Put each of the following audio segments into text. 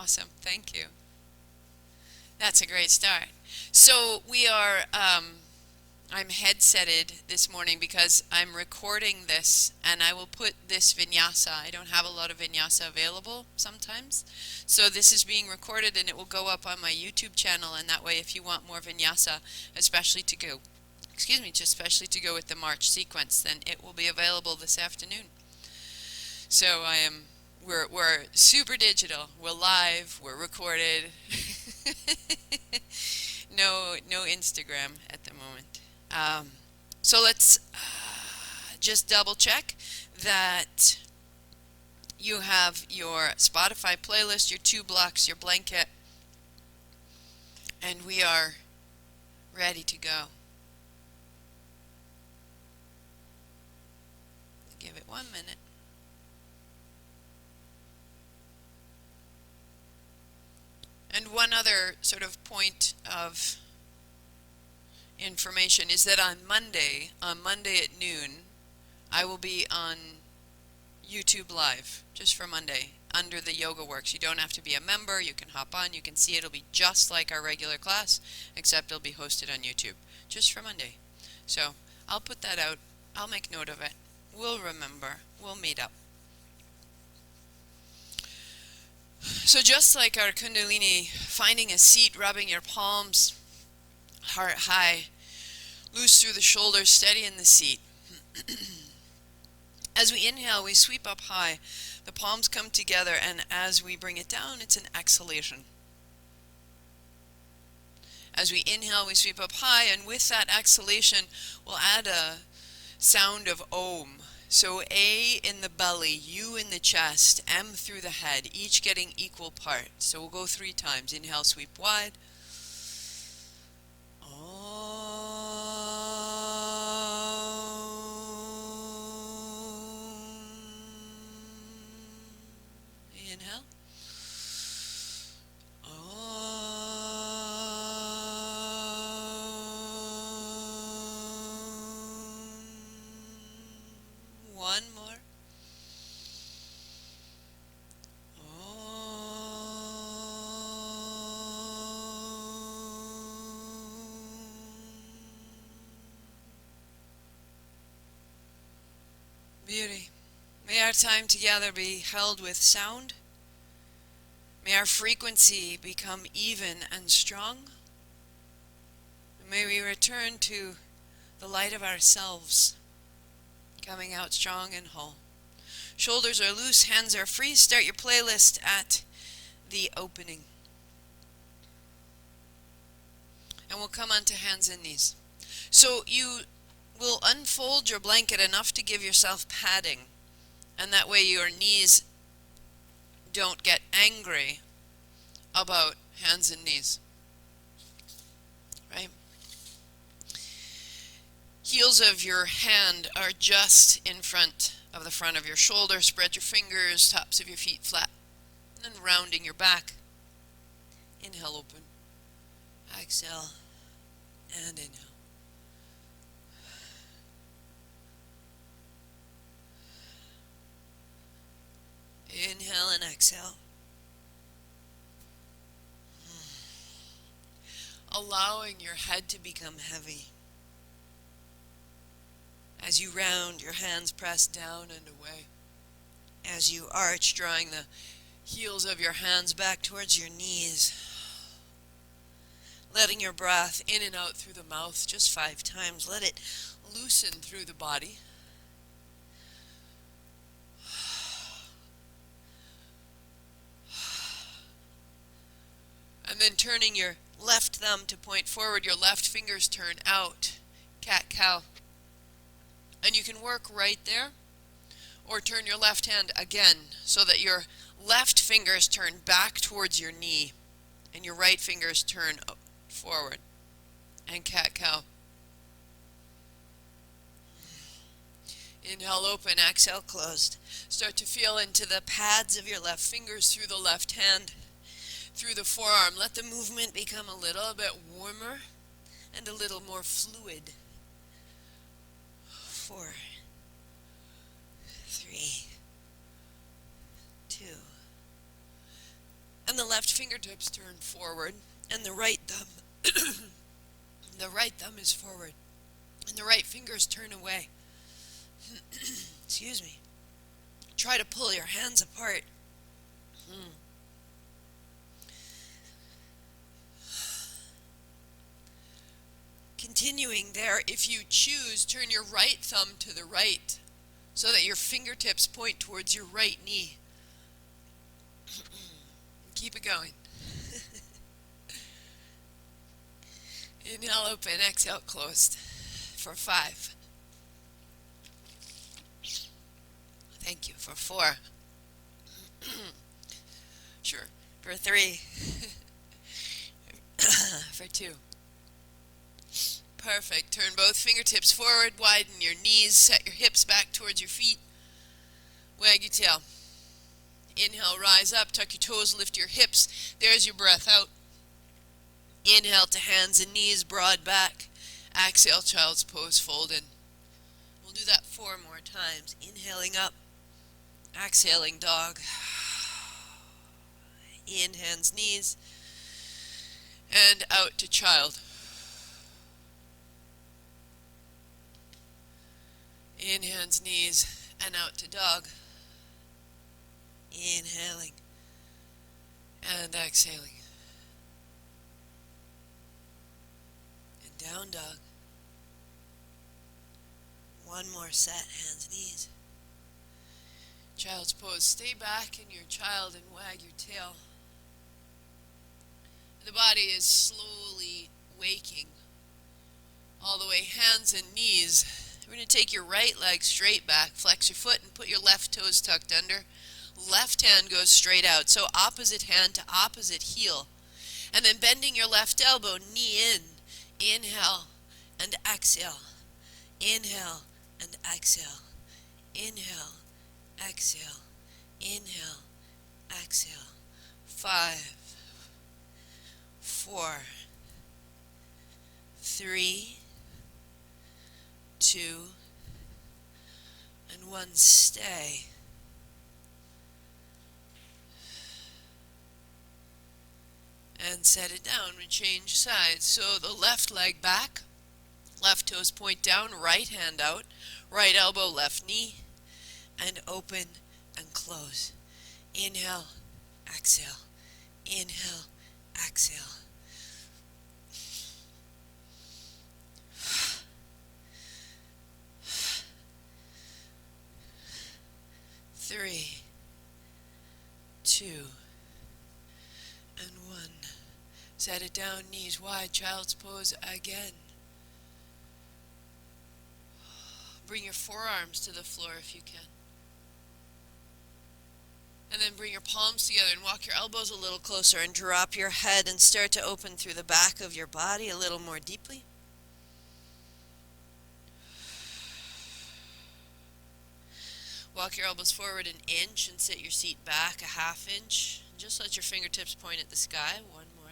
Awesome. Thank you. That's a great start. So we are, I'm headsetted this morning because I'm recording this and I will put this vinyasa. I don't have a lot of vinyasa available sometimes. So this is being recorded and it will go up on my YouTube channel, and that way if you want more vinyasa, especially to go, just especially to go with the march sequence, then it will be available this afternoon. So we're super digital. We're live. We're recorded. No Instagram at the moment. So let's just double check that you have your Spotify playlist, your 2 blocks, your blanket, and we are ready to go. Give it 1 minute. And one other sort of point of information is that on Monday at noon, I will be on YouTube Live, just for Monday, under the Yoga Works. You don't have to be a member. You can hop on. You can see it'll be just like our regular class, except it'll be hosted on YouTube, just for Monday. So I'll put that out. I'll make note of it. We'll remember. We'll meet up. So just like our Kundalini, finding a seat, rubbing your palms, heart high, loose through the shoulders, steady in the seat. As we inhale, we sweep up high. The palms come together, and as we bring it down, it's an exhalation. As we inhale, we sweep up high, and with that exhalation, we'll add a sound of Om. So A in the belly, U in the chest, M through the head, each getting equal part. So we'll go 3 times. Inhale, sweep wide. Inhale. One more. Beauty. May our time together be held with sound. May our frequency become even and strong. And may we return to the light of ourselves, coming out strong and whole. Shoulders are loose, hands are free. Start your playlist at the opening. And we'll come onto hands and knees. So you will unfold your blanket enough to give yourself padding, and that way your knees don't get angry about hands and knees, right? Heels of your hand are just in front of the front of your shoulder. Spread your fingers, tops of your feet flat, and then rounding your back. Inhale, open. Exhale, and inhale. Inhale and exhale. Allowing your head to become heavy. As you round, your hands press down and away. As you arch, drawing the heels of your hands back towards your knees. Letting your breath in and out through the mouth just 5 times. Let it loosen through the body. And then turning your left thumb to point forward, your left fingers turn out. Cat-cow. And you can work right there, or turn your left hand again so that your left fingers turn back towards your knee and your right fingers turn forward. And cat-cow. Inhale, open. Exhale, closed. Start to feel into the pads of your left fingers through the left hand, through the forearm. Let the movement become a little bit warmer and a little more fluid. 4, 3, 2. And the left fingertips turn forward, and the right thumb, the right thumb is forward, and the right fingers turn away. Excuse me. Try to pull your hands apart. Continuing there, if you choose, turn your right thumb to the right so that your fingertips point towards your right knee. Keep it going. Inhale, open, exhale, closed for 5. Thank you. For 4. Sure. For 3. For 2. Perfect. Turn both fingertips forward, widen your knees, set your hips back towards your feet. Wag your tail. Inhale, rise up, tuck your toes, lift your hips. There's your breath out. Inhale to hands and knees, broad back. Exhale, child's pose, fold in. We'll do that 4 more times. Inhaling up, exhaling dog. In, hands, knees, and out to child. In, hands, knees, and out to dog. Inhaling and exhaling. And down dog. 1 more set, hands, knees. Child's pose. Stay back in your child and wag your tail. The body is slowly waking all the way, hands and knees. We're going to take your right leg straight back, flex your foot, and put your left toes tucked under. Left hand goes straight out, so opposite hand to opposite heel. And then bending your left elbow, knee in. Inhale and exhale. Inhale and exhale. Inhale, exhale. Inhale, exhale. 5, 4, 3, 2, and 1. Stay. And set it down and change sides. So the left leg back, left toes point down, right hand out, right elbow, left knee, and open and close. Inhale, exhale. Inhale, exhale. 3, 2, and 1. Set it down, knees wide, child's pose again. Bring your forearms to the floor if you can. And then bring your palms together and walk your elbows a little closer and drop your head and start to open through the back of your body a little more deeply. Walk your elbows forward an inch and sit your seat back a half inch. Just let your fingertips point at the sky. 1 more.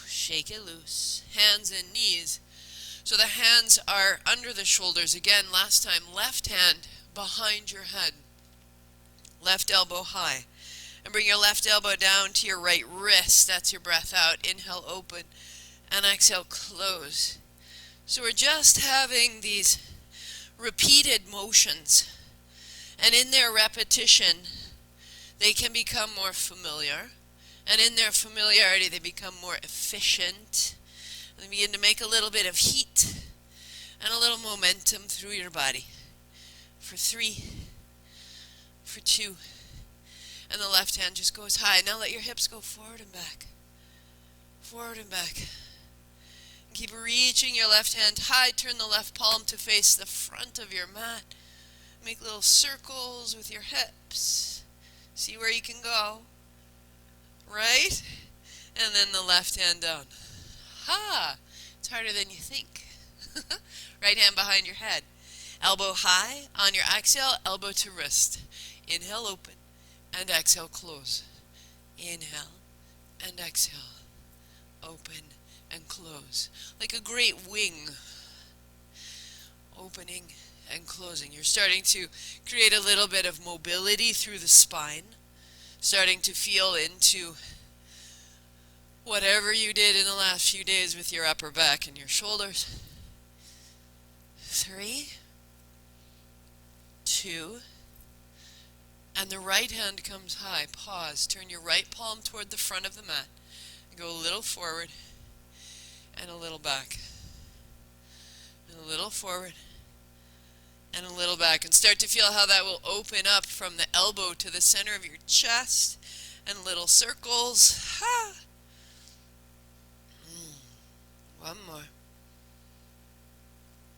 Shake it loose. Hands and knees. So the hands are under the shoulders. Again, last time, left hand behind your head. Left elbow high. And bring your left elbow down to your right wrist. That's your breath out. Inhale, open. And exhale, close. So we're just having these repeated motions. And in their repetition, they can become more familiar. And in their familiarity, they become more efficient. They begin to make a little bit of heat and a little momentum through your body. For 3, for 2, and the left hand just goes high. Now let your hips go forward and back. Forward and back. Keep reaching your left hand high. Turn the left palm to face the front of your mat. Make little circles with your hips. See where you can go. Right? And then the left hand down. Ha! It's harder than you think. Right hand behind your head. Elbow high on your exhale, elbow to wrist. Inhale, open, and exhale, close. Inhale, and exhale. Open and close. Like a great wing. Opening and closing. You're starting to create a little bit of mobility through the spine. Starting to feel into whatever you did in the last few days with your upper back and your shoulders. 3, 2, and the right hand comes high. Pause. Turn your right palm toward the front of the mat. Go a little forward and a little back. And a little forward and a little back. And start to feel how that will open up from the elbow to the center of your chest. And little circles. Ha! One more.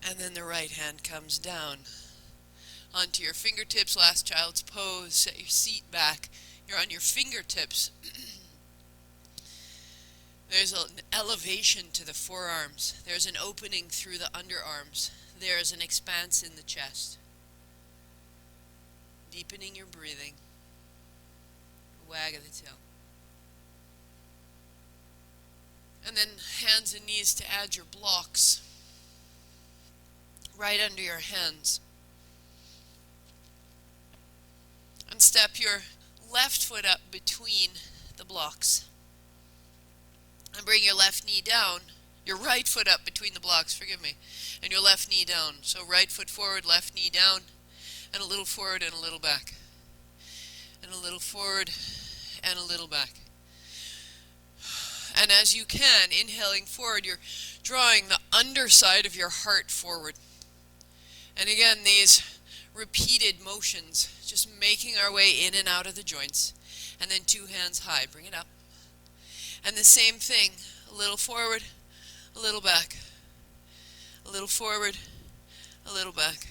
And then the right hand comes down onto your fingertips. Last child's pose. Set your seat back. You're on your fingertips. There's an elevation to the forearms. There's an opening through the underarms. There's an expanse in the chest. Deepening your breathing. Wag of the tail. And then hands and knees to add your blocks. Right under your hands. And step your left foot up between the blocks. And bring your left knee down. Your right foot up between the blocks, forgive me. And your left knee down. So right foot forward, left knee down. And a little forward and a little back. And a little forward and a little back. And as you can, inhaling forward, you're drawing the underside of your heart forward. And again, these repeated motions, just making our way in and out of the joints. And then 2 hands high, bring it up. And the same thing, a little forward, a little back. A little forward, a little back.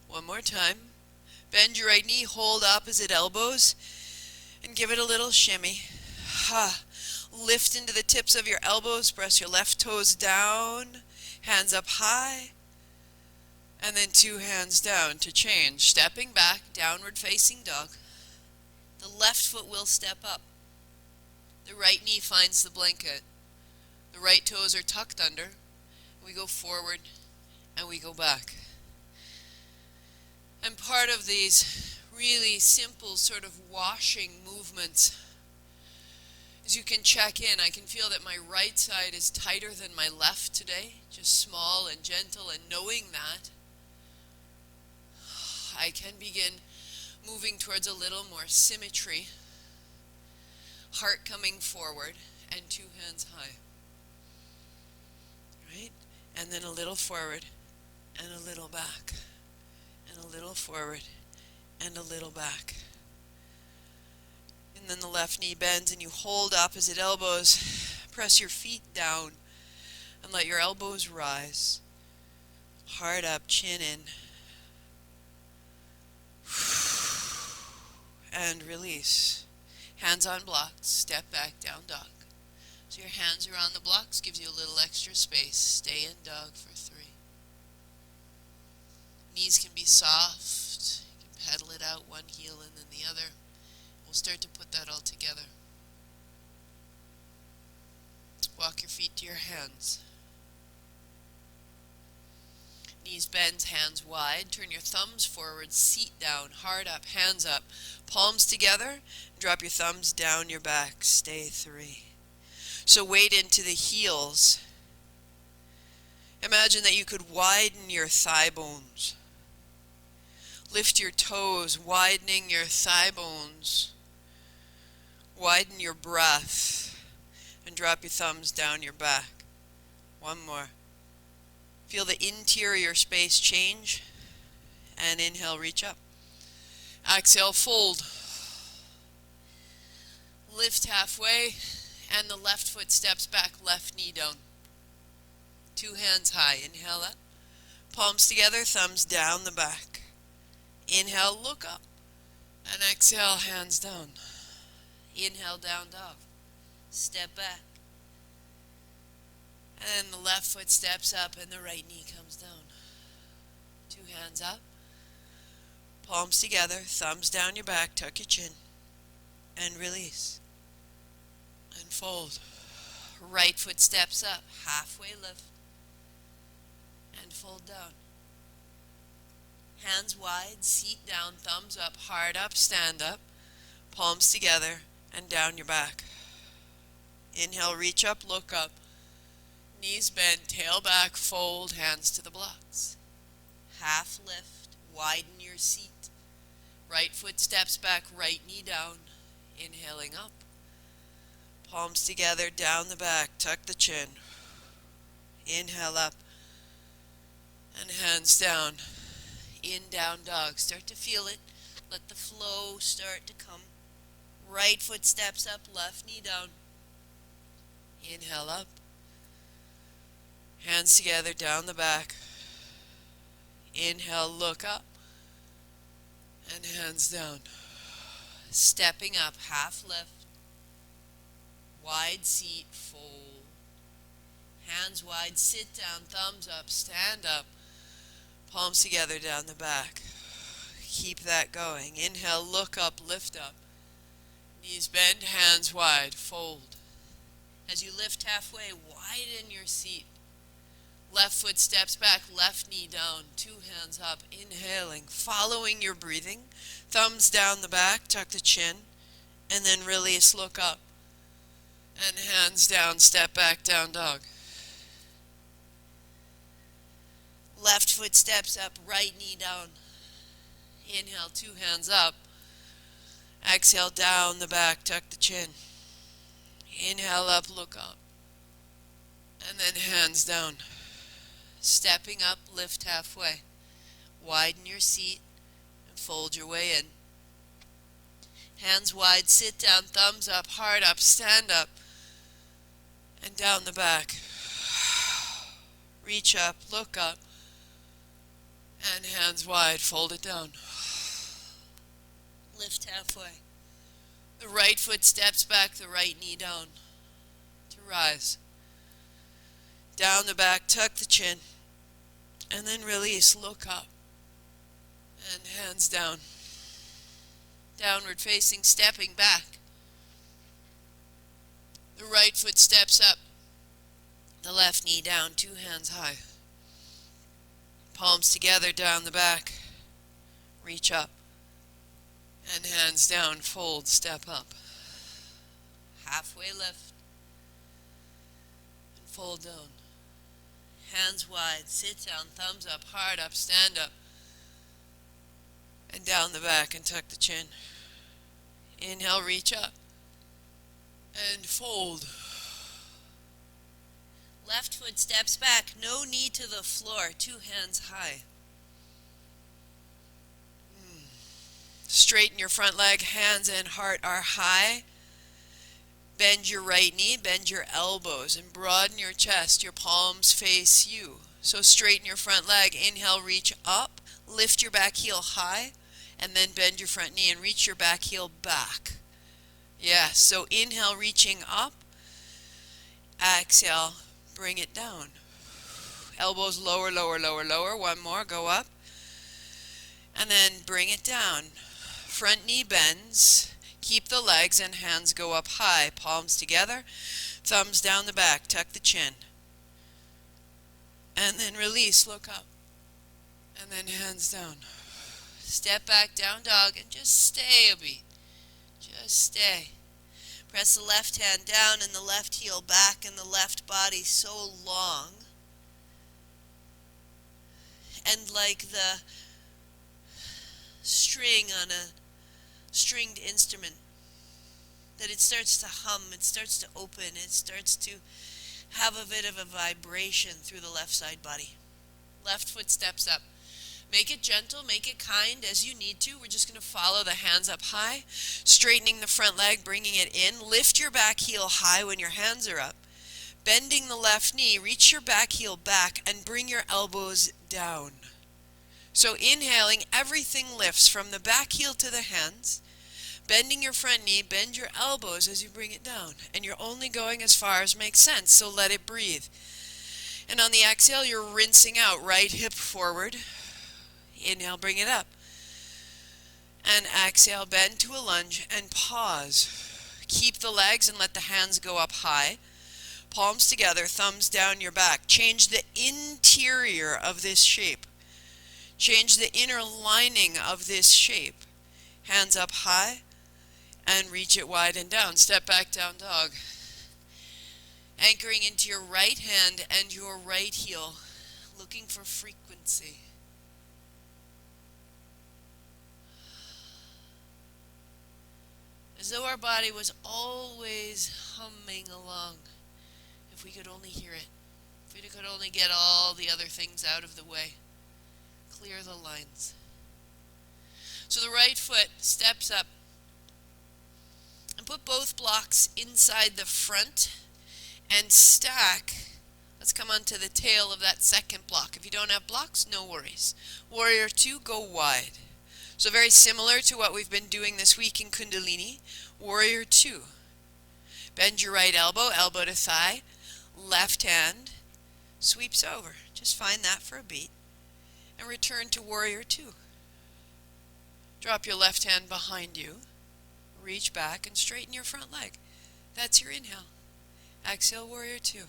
One more time. Bend your right knee, hold opposite elbows, and give it a little shimmy. Ha. Lift into the tips of your elbows, press your left toes down, hands up high, and then 2 hands down to change. Stepping back, downward facing dog. The left foot will step up. The right knee finds the blanket. The right toes are tucked under. We go forward and we go back. And part of these really simple sort of washing movements is you can check in. I can feel that my right side is tighter than my left today, just small and gentle, and knowing that, I can begin moving towards a little more symmetry. Heart coming forward and 2 hands high. Right? And then a little forward and a little back. And a little forward and a little back. And then the left knee bends and you hold opposite elbows. Press your feet down and let your elbows rise. Heart up, chin in. And release. Hands on blocks, step back, down dog. So your hands are on the blocks, gives you a little extra space. Stay in dog for 3. Knees can be soft. You can pedal it out, one heel and then the other. We'll start to put that all together. Walk your feet to your hands. Knees bend, hands wide. Turn your thumbs forward, seat down, heart up, hands up. Palms together. Drop your thumbs down your back. Stay 3. So weight into the heels. Imagine that you could widen your thigh bones. Lift your toes, widening your thigh bones. Widen your breath. And drop your thumbs down your back. One more. Feel the interior space change. And inhale, reach up. Exhale, fold. Lift halfway. And the left foot steps back, left knee down. 2 hands high. Inhale up. Palms together, thumbs down the back. Inhale, look up. And exhale, hands down. Inhale, down dog. Step back. And the left foot steps up and the right knee comes down. 2 hands up. Palms together, thumbs down your back, tuck your chin. And release. And fold. Right foot steps up, halfway lift. And fold down. Hands wide, seat down, thumbs up, heart up, stand up. Palms together and down your back. Inhale, reach up, look up. Knees bend, tail back, fold, hands to the blocks. Half lift, widen your seat. Right foot steps back, right knee down. Inhaling up. Palms together, down the back, tuck the chin. Inhale up. And hands down. In down dog. Start to feel it. Let the flow start to come. Right foot steps up, left knee down. Inhale up. Hands together, down the back. Inhale, look up. And hands down. Stepping up, half lift. Wide seat, fold. Hands wide, sit down, thumbs up, stand up. Palms together, down the back. Keep that going. Inhale, look up, lift up. Knees bend, hands wide, fold. As you lift halfway, widen your seat. Left foot steps back, left knee down, two hands up, inhaling, following your breathing. Thumbs down the back, tuck the chin, and then release, look up. And hands down, step back, down dog. Left foot steps up, right knee down. Inhale, two hands up. Exhale, down the back, tuck the chin. Inhale up, look up. And then hands down. Stepping up, lift halfway. Widen your seat and fold your way in. Hands wide, sit down, thumbs up, heart up, stand up. And down the back. Reach up, look up. And hands wide, fold it down. Lift halfway. The right foot steps back, the right knee down to rise. Down the back, tuck the chin, and then release, look up, and hands down. Downward facing, stepping back. The right foot steps up, the left knee down, two hands high. Palms together, down the back, reach up, and hands down, fold, step up. Halfway lift, and fold down. Hands wide, sit down, thumbs up, heart up, stand up. And down the back and tuck the chin. Inhale, reach up. And fold. Left foot steps back, no knee to the floor, two hands high. Straighten your front leg, hands and heart are high. Bend your right knee, bend your elbows, and broaden your chest. Your palms face you. So straighten your front leg. Inhale, reach up. Lift your back heel high, and then bend your front knee and reach your back heel back. Yes, so inhale, reaching up. Exhale, bring it down. Elbows lower, lower, lower, lower. One more, go up. And then bring it down. Front knee bends. Keep the legs and hands go up high, palms together, thumbs down the back, tuck the chin. And then release, look up. And then hands down. Step back, down dog, and just stay a beat. Just stay. Press the left hand down and the left heel back and the left body so long. And like the string on a stringed instrument, that it starts to hum, it starts to open, it starts to have a bit of a vibration through the left side body. Left foot steps up. Make it gentle, make it kind as you need to. We're just going to follow the hands up high, straightening the front leg, bringing it in. Lift your back heel high when your hands are up. Bending the left knee, reach your back heel back and bring your elbows down. So inhaling, everything lifts from the back heel to the hands. Bending your front knee, bend your elbows as you bring it down. And you're only going as far as makes sense, so let it breathe. And on the exhale, you're rinsing out, right hip forward. Inhale, bring it up. And exhale, bend to a lunge and pause. Keep the legs and let the hands go up high. Palms together, thumbs down your back. Change the interior of this shape. Change the inner lining of this shape. Hands up high. And reach it wide and down. Step back, down dog. Anchoring into your right hand and your right heel. Looking for frequency. As though our body was always humming along. If we could only hear it. If we could only get all the other things out of the way. Clear the lines. So the right foot steps up. And put both blocks inside the front and stack. Let's come onto the tail of that second block. If you don't have blocks, no worries. Warrior 2, go wide. So very similar to what we've been doing this week in Kundalini. Warrior 2. Bend your right elbow, elbow to thigh. Left hand sweeps over. Just find that for a beat. And return to Warrior 2. Drop your left hand behind you. Reach back and straighten your front leg. That's your inhale. Exhale, Warrior 2.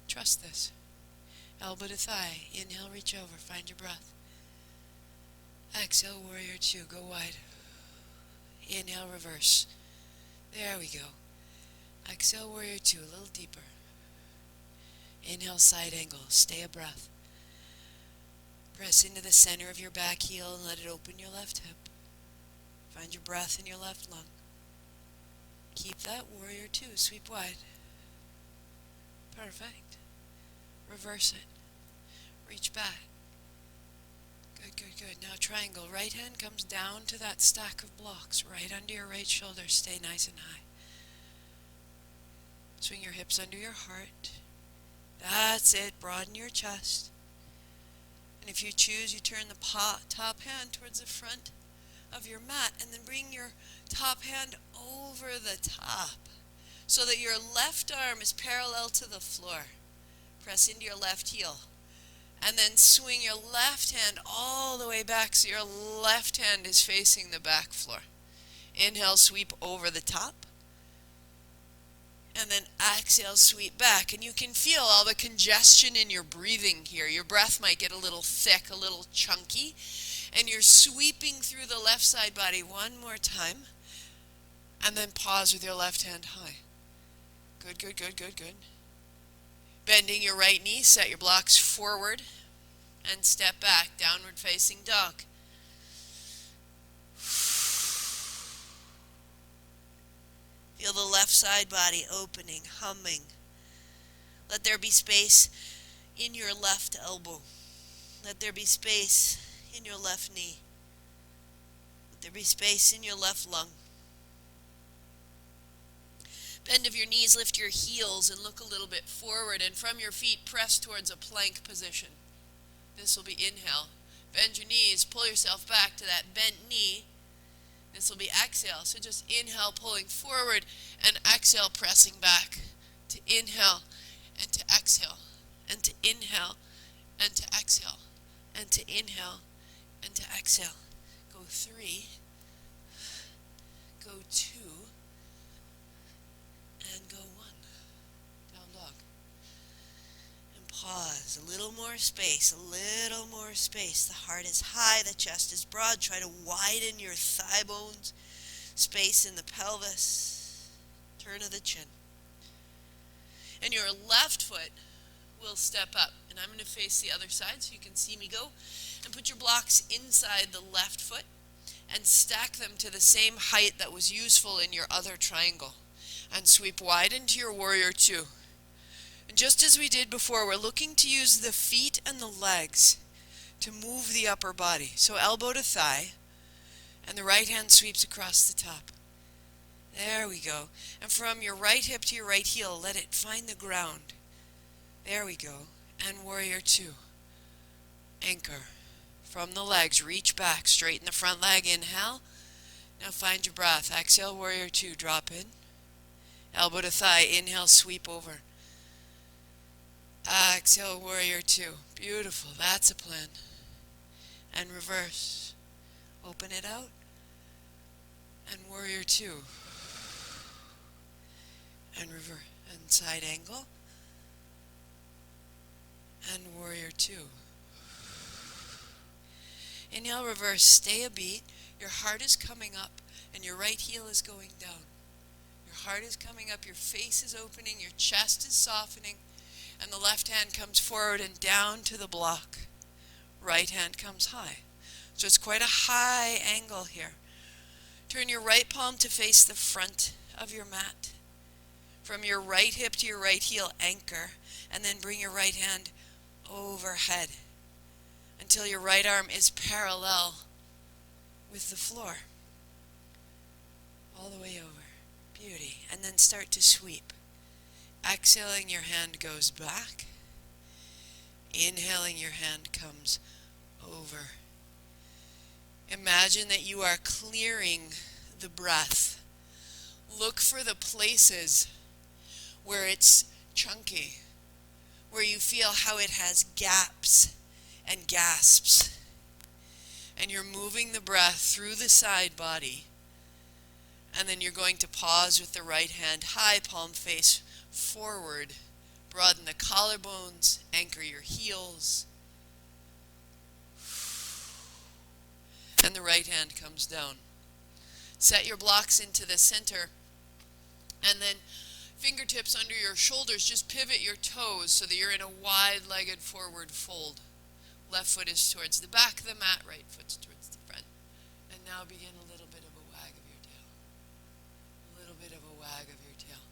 Trust this. Elbow to thigh. Inhale, reach over. Find your breath. Exhale, Warrior 2. Go wide. Inhale, reverse. There we go. Exhale, Warrior 2. A little deeper. Inhale, side angle. Stay a breath. Press into the center of your back heel and let it open your left hip. Find your breath in your left lung. Keep that, Warrior 2. Sweep wide. Perfect. Reverse it. Reach back. Good, good, good. Now triangle. Right hand comes down to that stack of blocks. Right under your right shoulder. Stay nice and high. Swing your hips under your heart. That's it. Broaden your chest. And if you choose, you turn the top hand towards the front of your mat and then bring your top hand over the top so that your left arm is parallel to the floor. Press into your left heel and then swing your left hand all the way back so your left hand is facing the back floor. Inhale, sweep over the top. And then exhale, sweep back. And you can feel all the congestion in your breathing here. Your breath might get a little thick, a little chunky. And you're sweeping through the left side body one more time. And then pause with your left hand high. Good, good, good, good, good. Bending your right knee, set your blocks forward. And step back, downward facing dog. Feel the left side body opening, humming. Let there be space in your left elbow. Let there be space in your left knee. Let there be space in your left lung. Bend of your knees, lift your heels and look a little bit forward. And from your feet, press towards a plank position. This will be inhale. Bend your knees, pull yourself back to that bent knee. This will be exhale. So just inhale, pulling forward, and exhale, pressing back. To inhale, and to exhale, and to inhale, and to exhale, and to inhale, and to exhale. Go 3, go 2, and go 1. Down dog. And pause. A little more space, a little more space. The heart is high, the chest is broad. Try to widen your thigh bones. Space in the pelvis. Turn of the chin. And your left foot will step up. And I'm going to face the other side so you can see me go. And put your blocks inside the left foot and stack them to the same height that was useful in your other triangle. And sweep wide into your Warrior 2. And just as we did before, we're looking to use the feet and the legs to move the upper body. So elbow to thigh, and the right hand sweeps across the top. There we go. And from your right hip to your right heel, let it find the ground. There we go. And Warrior 2. Anchor. From the legs, reach back, straighten the front leg, inhale. Now find your breath. Exhale, Warrior 2, drop in. Elbow to thigh, inhale, sweep over. Exhale, Warrior 2. Beautiful, that's a plan. And reverse. Open it out. And Warrior 2. And reverse. And side angle. And Warrior 2. Inhale, reverse, stay a beat. Your heart is coming up. and your right heel is going down. Your heart is coming up, your face is opening, your chest is softening, and the left hand comes forward and down to the block. Right hand comes high. So it's quite a high angle here. Turn your right palm to face the front of your mat. From your right hip to your right heel, anchor, and then bring your right hand overhead until your right arm is parallel with the floor. All the way over. Beauty. And then start to sweep. Exhaling, your hand goes back. Inhaling, your hand comes over. Imagine that you are clearing the breath. Look for the places where it's chunky, where you feel how it has gaps and gasps. And you're moving the breath through the side body. And then you're going to pause with the right hand high, palm face forward. Broaden the collarbones, anchor your heels. And the right hand comes down. Set your blocks into the center. And then fingertips under your shoulders, just pivot your toes so that you're in a wide-legged forward fold. Left foot is towards the back of the mat, right foot's towards the front. And now begin a little bit of a wag of your tail. A little bit of a wag of your tail.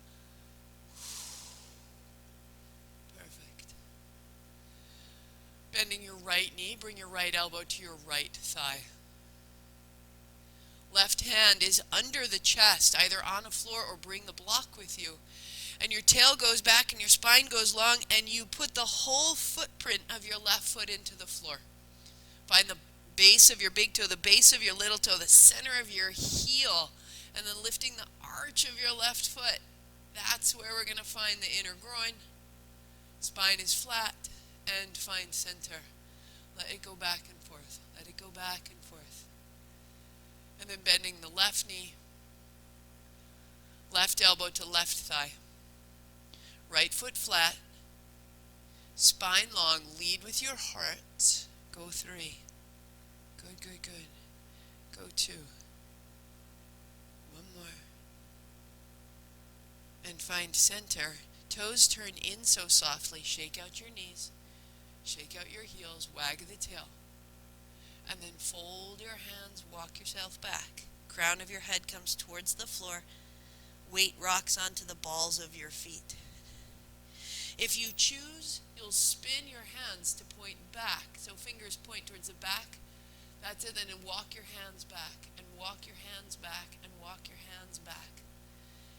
Perfect. Bending your right knee, bring your right elbow to your right thigh. Left hand is under the chest, either on a floor or bring the block with you. And your tail goes back and your spine goes long, and you put the whole footprint of your left foot into the floor. Find the base of your big toe, the base of your little toe, the center of your heel, and then lifting the arch of your left foot. That's where we're going to find the inner groin. Spine is flat, and find center. Let it go back and forth. Let it go back and forth. And then bending the left knee, left elbow to left thigh. Right foot flat, spine long, lead with your heart. Go 3. Good, good, good. Go 2. One more. And find center. Toes turn in so softly. Shake out your knees. Shake out your heels. Wag the tail. And then fold your hands. Walk yourself back. Crown of your head comes towards the floor. Weight rocks onto the balls of your feet. If you choose, you'll spin your hands to point back. So fingers point towards the back. That's it. Then walk your hands back, and walk your hands back, and walk your hands back.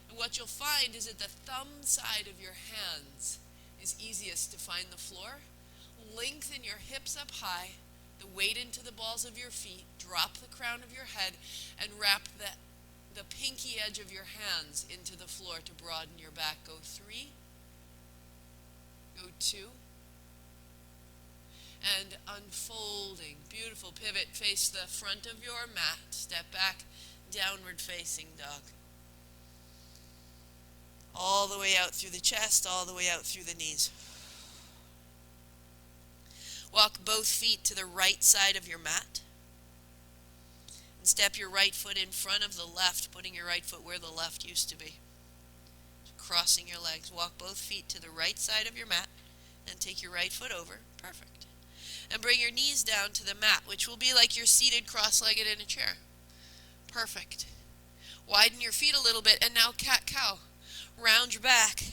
And what you'll find is that the thumb side of your hands is easiest to find the floor. Lengthen your hips up high, the weight into the balls of your feet. Drop the crown of your head, and wrap the pinky edge of your hands into the floor to broaden your back. Go 3. Go 2. And unfolding. Beautiful pivot. Face the front of your mat. Step back. Downward facing dog. All the way out through the chest. All the way out through the knees. Walk both feet to the right side of your mat. And step your right foot in front of the left, putting your right foot where the left used to be. Crossing your legs. Walk both feet to the right side of your mat and take your right foot over. Perfect. And bring your knees down to the mat, which will be like you're seated cross-legged in a chair. Perfect. Widen your feet a little bit, and now cat-cow. Round your back,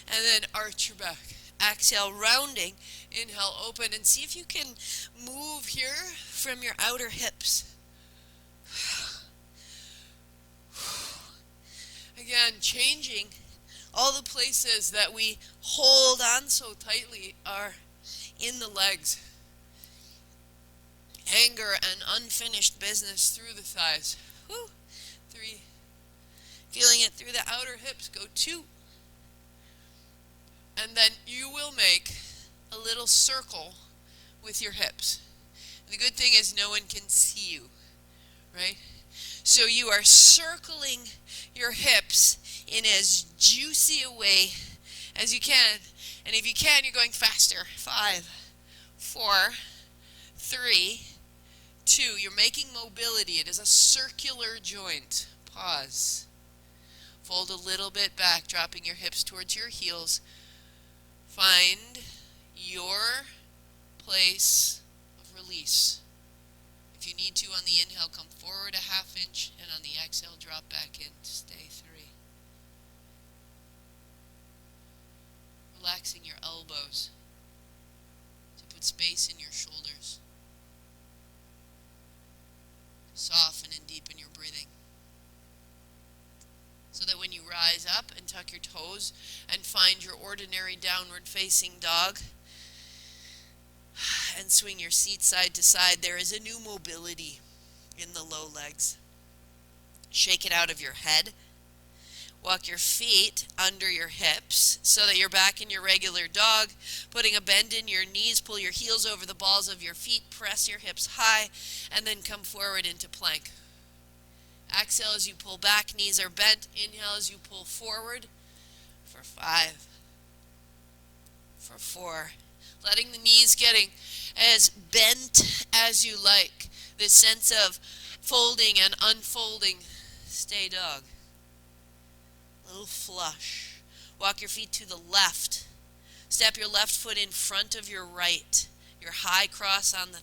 and then arch your back. Exhale, rounding. Inhale, open, and see if you can move here from your outer hips. Again, changing. All the places that we hold on so tightly are in the legs. Anger and unfinished business through the thighs. 3. Feeling it through the outer hips. Go 2. And then you will make a little circle with your hips. The good thing is no one can see you, right? So you are circling your hips in as juicy a way as you can. And if you can, you're going faster. 5, 4, 3, 2, you're making mobility. It is a circular joint. Pause. Fold a little bit back, dropping your hips towards your heels. Find your place of release. If you need to, on the inhale, come forward a half inch, and on the exhale, drop back in. Stay 3. Relaxing your elbows to put space in your shoulders. Soften and deepen your breathing, so that when you rise up and tuck your toes and find your ordinary downward facing dog and swing your seat side to side, there is a new mobility in the low legs. Shake it out of your head. Walk your feet under your hips so that you're back in your regular dog, putting a bend in your knees. Pull your heels over the balls of your feet, press your hips high, and then come forward into plank. Exhale as you pull back, knees are bent. Inhale as you pull forward for 5, for 4. Letting the knees getting as bent as you like. This sense of folding and unfolding. Stay dog. Little flush. Walk your feet to the left. Step your left foot in front of your right. Your high cross on the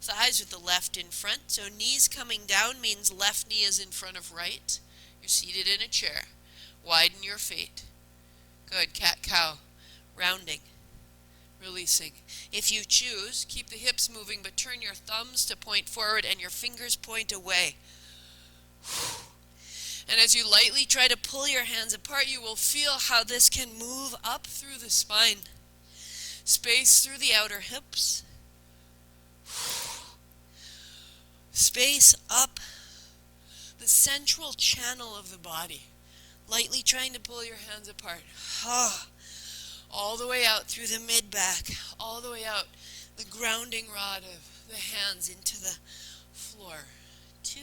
thighs with the left in front. So knees coming down means left knee is in front of right. You're seated in a chair. Widen your feet. Good. Cat-cow. Rounding. Releasing. If you choose, keep the hips moving, but turn your thumbs to point forward and your fingers point away. And as you lightly try to pull your hands apart, you will feel how this can move up through the spine. Space through the outer hips. Space up the central channel of the body. Lightly trying to pull your hands apart. All the way out through the mid-back. All the way out the grounding rod of the hands into the floor. 2.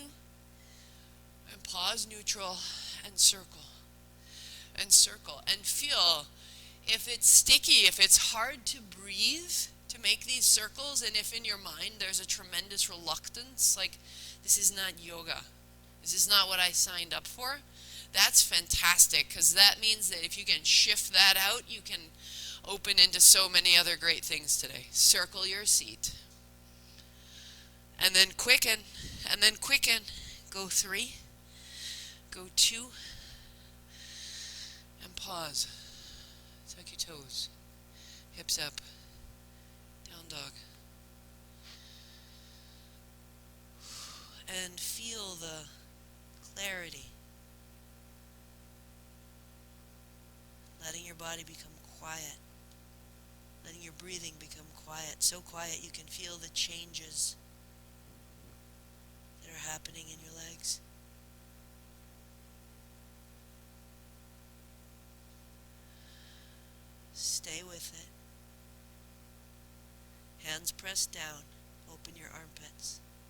And pause, neutral, and circle. And circle. And feel if it's sticky, if it's hard to breathe to make these circles, and if in your mind there's a tremendous reluctance, like this is not yoga. This is not what I signed up for. That's fantastic, because that means that if you can shift that out, you can open into so many other great things today. Circle your seat. And then quicken. And then quicken. Go 3. Go 2. And pause. Tuck your toes. Hips up. Down dog. And feel the clarity. Letting your body become quiet. Letting your breathing become quiet. So quiet you can feel the changes that are happening in your legs. Stay with it. Hands pressed down. Open your armpits.